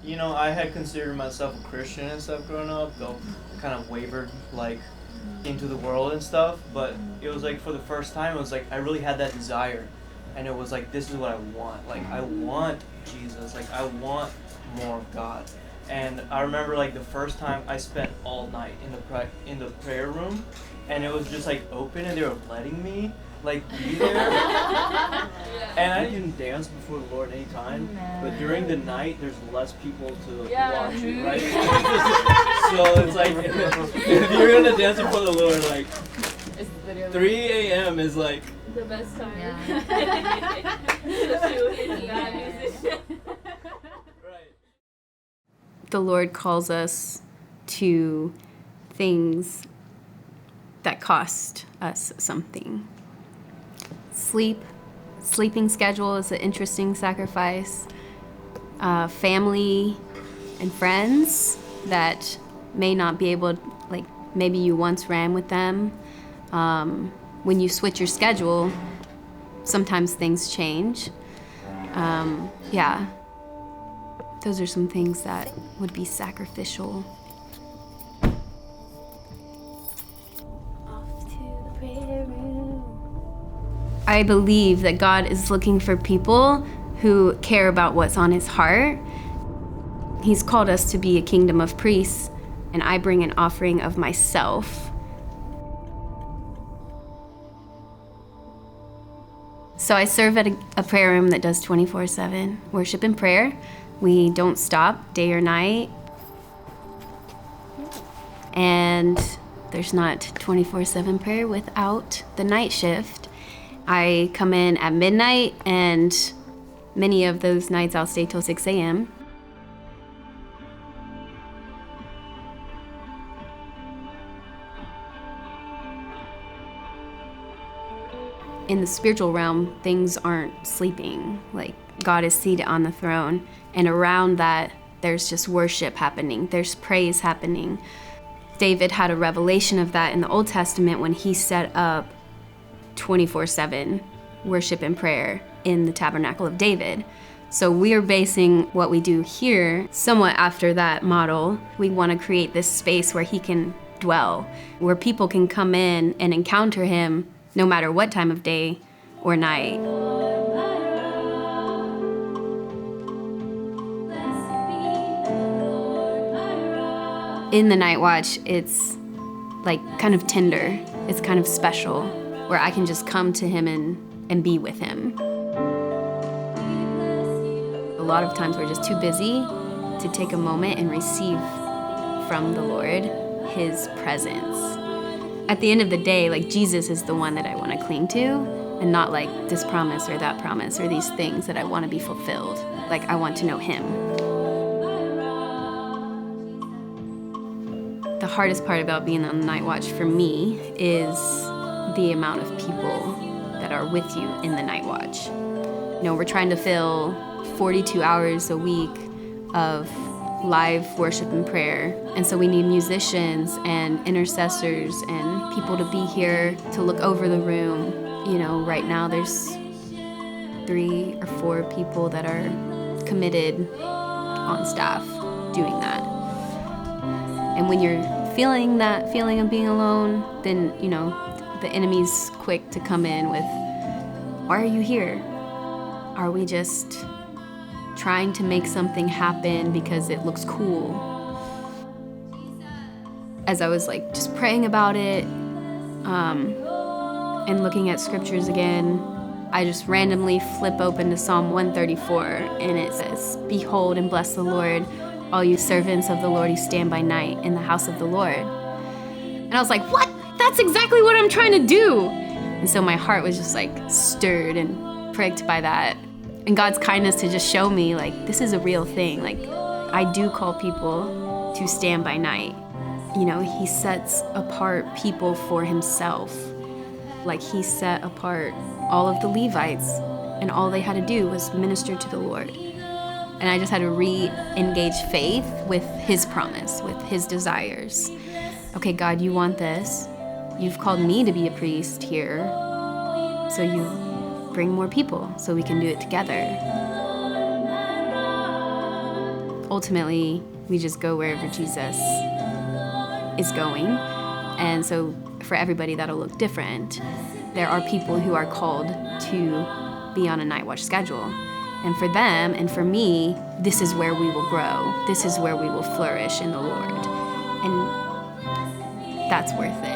I had considered myself a Christian and stuff growing up, though I kind of wavered, like, into the world and stuff, but it was like for the first time, it was like I really had that desire, and it was like, this is what I want. Like, I want Jesus, like, I want more of God. And I remember, like, the first time I spent all night in the prayer room, and it was just like open, and they were letting me like be there. And I can dance before the Lord anytime, but during the night there's less people to watch it, right? So it's like if you're gonna dance before the Lord, like 3 a.m. is like the best time. Right. The Lord calls us to things that cost us something. Sleeping schedule is an interesting sacrifice. Family and friends that may not be able, like maybe you once ran with them. When you switch your schedule, sometimes things change. Those are some things that would be sacrificial. I believe that God is looking for people who care about what's on his heart. He's called us to be a kingdom of priests, and I bring an offering of myself. So I serve at a prayer room that does 24/7 worship and prayer. We don't stop day or night. And there's not 24/7 prayer without the night shift. I come in at midnight, and many of those nights I'll stay till 6 a.m. In the spiritual realm, things aren't sleeping. Like, God is seated on the throne, and around that, there's just worship happening. There's praise happening. David had a revelation of that in the Old Testament when he set up 24/7 worship and prayer in the Tabernacle of David. So we're basing what we do here somewhat after that model. We want to create this space where he can dwell, where people can come in and encounter him no matter what time of day or night. In the night watch, it's like kind of tender. It's kind of special, where I can just come to him and be with him. A lot of times we're just too busy to take a moment and receive from the Lord his presence. At the end of the day, like, Jesus is the one that I want to cling to, and not like this promise or that promise or these things that I want to be fulfilled. Like, I want to know him. The hardest part about being on the night watch for me is the amount of people that are with you in the night watch. We're trying to fill 42 hours a week of live worship and prayer. And so we need musicians and intercessors and people to be here to look over the room. Right now there's 3 or 4 people that are committed on staff doing that. And when you're feeling that feeling of being alone, then, the enemy's quick to come in with, why are you here? Are we just trying to make something happen because it looks cool? As I was just praying about it and looking at scriptures again, I just randomly flip open to Psalm 134, and it says, "Behold and bless the Lord, all you servants of the Lord who stand by night in the house of the Lord." And I was like, what? That's exactly what I'm trying to do. And so my heart was just stirred and pricked by that. And God's kindness to just show me this is a real thing. I do call people to stand by night. He sets apart people for himself. He set apart all of the Levites, and all they had to do was minister to the Lord. And I just had to re-engage faith with his promise, with his desires. Okay, God, you want this. You've called me to be a priest here. So you bring more people so we can do it together. ultimately, we just go wherever Jesus is going. And so for everybody, that'll look different. There are people who are called to be on a night watch schedule. And for them and for me, this is where we will grow. This is where we will flourish in the Lord. And that's worth it.